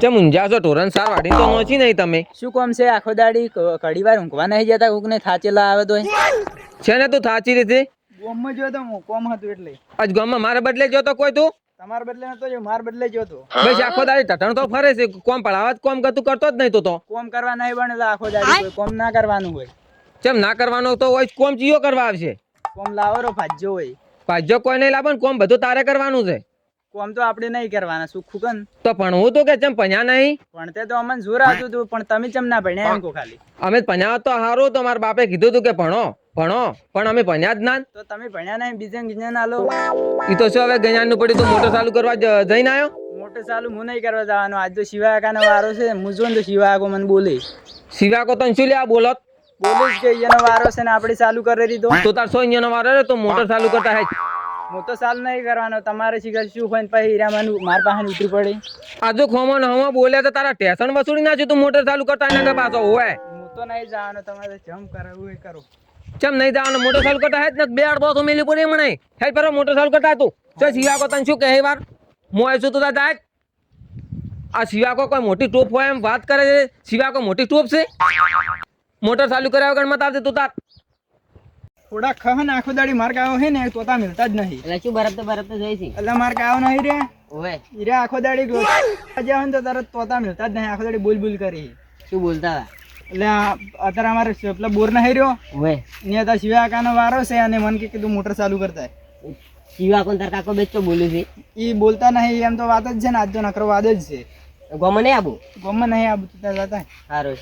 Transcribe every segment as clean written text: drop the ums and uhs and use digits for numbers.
ચમ ઊંઝા છો ટોરન સાર વાડીને તો નોચી નહીં તમે. શું કોમ છે? આખો દાડી ઘડી વાર ઊંઘવા નહીં જતા, કોક ને થાચેલા આવે તો છે ને તું થાચી રીતે ગોમમાં જો તો હું કોમ હતું એટલે આજ ગામમાં મારા બદલે જો તો કોઈ તું તમારા બદલે નતો જો, માર બદલે જો તો બસ આખો દાડી ટટણ તો ફરે છે. કોમ પડાવવા જ કોમ કરતું કરતો જ નહીં તું તો. કોમ કરવા નહીં બને એટલે આખો દાડી કોઈ કોમ ના કરવાનું હોય. ચમ ના કરવાનો તો હોય કોમ ચિયો કરવા આવશે? કોમ લાવરો ભાજ્યો હોય. પાજો કોઈ નહીં લાવે ને કોમ બધું તારે કરવાનું છે. કોમ તો આપણે નહીં કરવાના, સુખું કન તો ભણવું તો કે ચમ ભણ્યા નહીં? ભણતે તો અમને જોર આવતું હતું, પણ તમે ચમ ના ભણ્યા એમ કો ખાલી. અમે ભણ્યા તો હારું તો મારા બાપે કીધું તું કે ભણો ભણો, પણ અમે ભણ્યા જ ના. તો તમે ભણ્યા નહીં, બીજે જ્ઞાન આલો. ઈ તો શું હવે ગજાનનું પડ્યું તું મોટર ચાલુ કરવા જઈને આવ્યો? મોટો ચાલુ હું નહીં કરવા જવાનો. આજ તો શિવાકાનો વારો છે, હું જો ને તો શિવાકો મને બોલે. સિવા કો તને શું લે આ બોલત? બોલીશ કે એનો વારો છે ને આપણે ચાલુ કરી દીધો. તો તાર સો ઇંજનો વારો રે તો મોટર ચાલુ કરતા હે. હું તો ચાલુ નહીં કરવાનો. તમારે શીખર શું હોય ને પછી હીરામાં માર પાસે ઉતરી પડે. આજુ ખોમો ને હમો બોલ્યા તો તારા ટેશન વસૂલી નાખ્યું તું મોટર ચાલુ કરતા એના કે પાછો હોય. હું તો નહીં જવાનો, તમારે જમ કરાવવું એ કરો. ચમ નહીં જવાનું? મોટર ચાલુ કરતા હે જ ને બે અડબો તો મેલી પડી મને હે પર મોટર ચાલુ કરતા તું તો સિવા કો તને શું કહે વાર હું આવીશું તું તાર આ સિવા કો કોઈ મોટી ટોપ હોય એમ વાત કરે છે? સિવા કો મોટી ટોપ છે? મોટર ચાલુ કર્યા વગર મત આવતી તું તાર. થોડા ખહન આખો દાડી માર્ક આવ્યો હે ને તોતા મિલતા જ નહીં. એટલે શું બરફ તો જોઈ છે એટલે માર્ક આવ્યો નહીં રે. ઓવે હીરા આખો દાડી જાવ ને તો તરત તોતા મિલતા જ નહીં. આખો દાડી બોલ બોલ કરી. શું બોલતા હતા? એટલે અત્યારે અમારે પેલા બોર નહીં રહ્યો ઓવે ને હતા શિવાકાનો વારો છે અને મને કીધું મોટર ચાલુ કરતા. શિવા કોણ તાર કાકો બેચો બોલ્યું છે? એ બોલતા નહીં એમ તો વાત જ છે ને. આજ તો નકરો વાત જ છે. ગોમાં નહીં આવું? ગમમાં નહીં આવું ત્યાં જતા. સારું.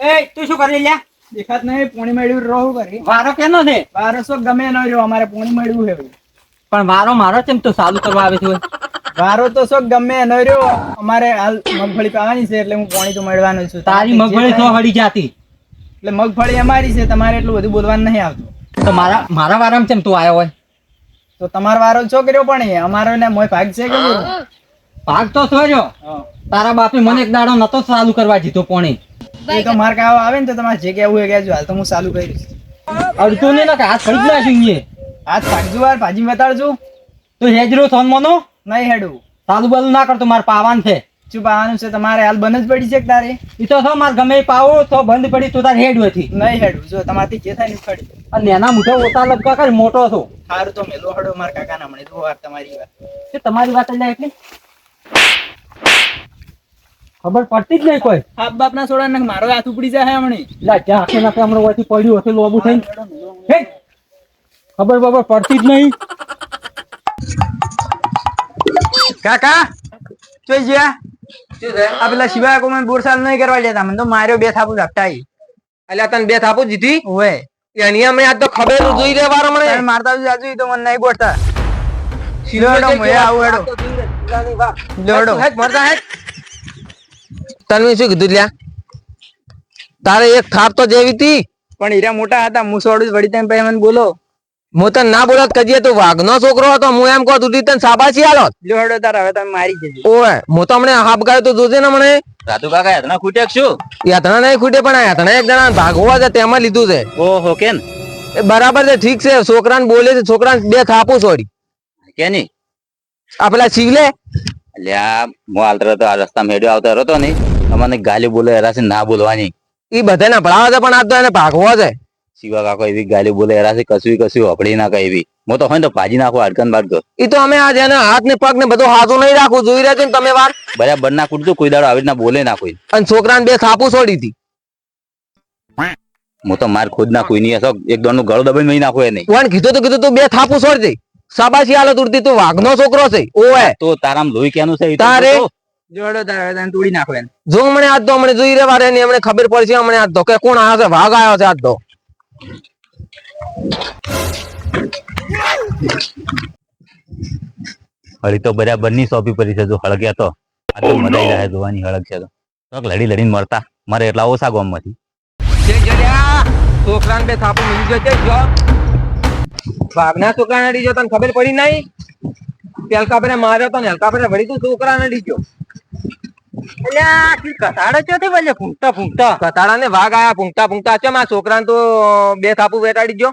એ તું શું કરી લ્યા? દેખાત નહીં. પોણી મળ્યું રહું કરી. વારો કેનો છે? વારો શો ગમે ન રહ્યો, અમારે પોણી મળ્યું છે. પણ વારો મારો છે તો ચાલુ કરવા આવે છે. વારો તો શો ગમે ન રહ્યો, અમારે હાલ મગફળી પાવાની છે એટલે હું પોણી તો મળવાનું છું. તારી મગફળી તો હળી જાતી એટલે મગફળી અમારી છે, તમારે એટલું બધું બોલવાનું નહીં આવતું. તો મારા વારામાં કેમ તું આવ્યો હોય? તો તમારો વારો છો કર્યો પણ અમારો ને મોય ભાગ છે કે ભાગ તો સોર્યો. તારા બાપે મને એક દાડો નતો ચાલુ કરવા દીધો પોણી. એ તો માર કાવા આવે ને તો તમારે જે કેવું હોય કહેજો. હાલ તો હું ચાલુ કરીશ. અડધું ને કે હાથ ખરીદ નાખ્યું. હાથ ભાગજો વાર ભાજી બતાડજો. તો હેજરો સોન મનો નહીં હેડું. ચાલુ બાલુ ના કરતો, મારે પાવાનું છે. શું પાવાનું છે તમારે? હાલ બંધ જ પડી છે કે તારે? એ તો છો મારે ગમે પાવો તો બંધ પડી તો તાર હેડ હતી. નહીં હેડું. જો તમારથી જે થાય ને ફડી. અને નાના મોટા ઓતા લગતા કરી મોટો છો. સારું તો મેલો હડો મારા કાકાના મને જો વાર તમારી વાત. કે તમારી વાત એટલે એટલી ખબર પડતી જ નહીં કોઈ. બાપ બાપ ના છોડા ને મારો હાથ ઉપડી જાય હમણાં. લા જ્યાં આખે નાખે હમણાં ઓછી પડ્યું હશે લોબુ થઈને. હે ખબર બબર પડતી જ નહીં. કાકા જોઈ જ્યા આ પેલા શિવાય કો મને બોરસાલ નહીં કરવા દેતા. મને તો માર્યો બે થાપુ ઝપટાઈ. એટલે તને બે થાપો જીધી ઓય એની અમે આજ તો ખબર જોઈ રે વાર મને મારતા જાજુ તો મને નહીં ગોઠતા. શિવાડો મોય આવું હેડો લોડો હેડ મરતા હેડ. તને શું કીધું લ્યા? તારે એક થાપ તો જેવી હતી પણ હીરા મોટા હતા. હું સોડું વળી તેમ પછી મને બોલો. હું તને ના બોલત કજીએ તું વાઘનો છોકરો હતો. હું એમ કહું તું તને સાબાસી આલો લોડો તાર હવે તમે મારી જજો. ઓય હું તો હમણે હાફ ગાયો તો જોજે ને મને. રાધુ કાકા યાતના ખૂટ્યા શું? યાતણા નહીં ખૂટે પણ આ યાતણા એક જણા ભાગવા છે તેમાં લીધું છે. ઓહો કેન એ બરાબર છે, ઠીક છે. છોકરાને બોલે છે, છોકરાને બે થાપું છોડી. કેની આ પેલા શિવલે અલ્યા હું હાલતો હતો, આ રસ્તામાં હેડ્યો આવતો હતો ને તમને ગાલી બોલે એરાથી ના બોલવાની. ઈ બધાને ભણાવે છે પણ આ તો એને ભાગવો છે. શિવા કાકો એવી ગાલી બોલે એરાથી કશું હપડી ના કઈ એવી. હું તો હોય ને તો ભાજી નાખો હાડકન બાડકો. ઈ તો અમે આજે એને હાથ ને પગ ને બધું હાથું નહીં રાખવું જોઈ રહ્યા છો ને તમે વાર. બરાબર ના કૂટતું કોઈ દાડો આવી રીતના બોલે ના કોઈ. અને છોકરાને બે થાપું છોડી હતી. હું તો માર ખુદ ના કોઈ નહીં હશો એક દોડ નું ગળું દબાઈ નહીં નાખો એ નહીં. કોણ કીધું તું બે થાપું છોડી દે. શાબાશી હાલત ઉડતી તું વાઘનો છોકરો છે. ઓય તો તારામ લોહી ક્યાંનું છે? તારે જોડો તાર હવે તને તોડી નાખો એને. જો મને આજ તો હમણે જોઈ રેવા રે ને એમને ખબર પડશે હમણે આજ તો કે કોણ આવ્યો છે. વાઘ આવ્યો છે આજ તો. હળી તો બરાબર ની સોંપી પડી છે. જો હળગ્યા તો આ તો મદાઈ જાય જોવાની. હળગ છે તો લડી લડીને મરતા મારે એટલા ઓછા ગામ માંથી. છોકરાને બે થાપું મિલી જશે. વાઘના છોકરાને અડી જો તને ખબર પડી નહીં? પેલકા પર માર્યો તો ને હલકા પર વળી તું છોકરાને અડી ગયો. કથાડો ચોથી બોલે ફૂંકતા કતાળા ને વાઘ આયા પૂંગતા પૂંગતા. ચમ આ છોકરાને તો બે થાપુ વેટાડી ગયો.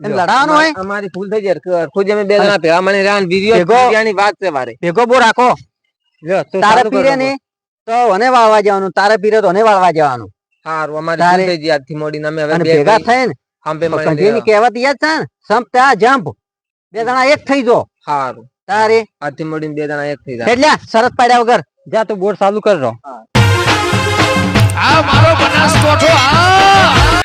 એમ લડાવાનું હોય અમારી ભૂલ થઈ જાય ખુદ અમે બે જણા ભેગા મને રાન ભેગો- વિડીયોની વાત છે મારે ભેગો બો રાખો તારે પીરે ને તો મને વાળવા જવાનું તારે પીરે તો મને વાળવા જવાનું સારું અમારી તારે- ભૂલ થઈ ગઈ આજથી મોડીને અમે હવે અને બે ભેગા ભાઈ થાય ને આંબે તો મળીને કંઠીની કહેવત યાદ છે ને સંપ ત્યાં જંપ બે જણા એક થઈ જો સારું તારે આજથી મોડીને બે જણા એક થઈ જાય એટલે શરત પાડ્યા વગર જા તું બોર્ડ ચાલુ કરજો આ મારો બનાસકોઠો આ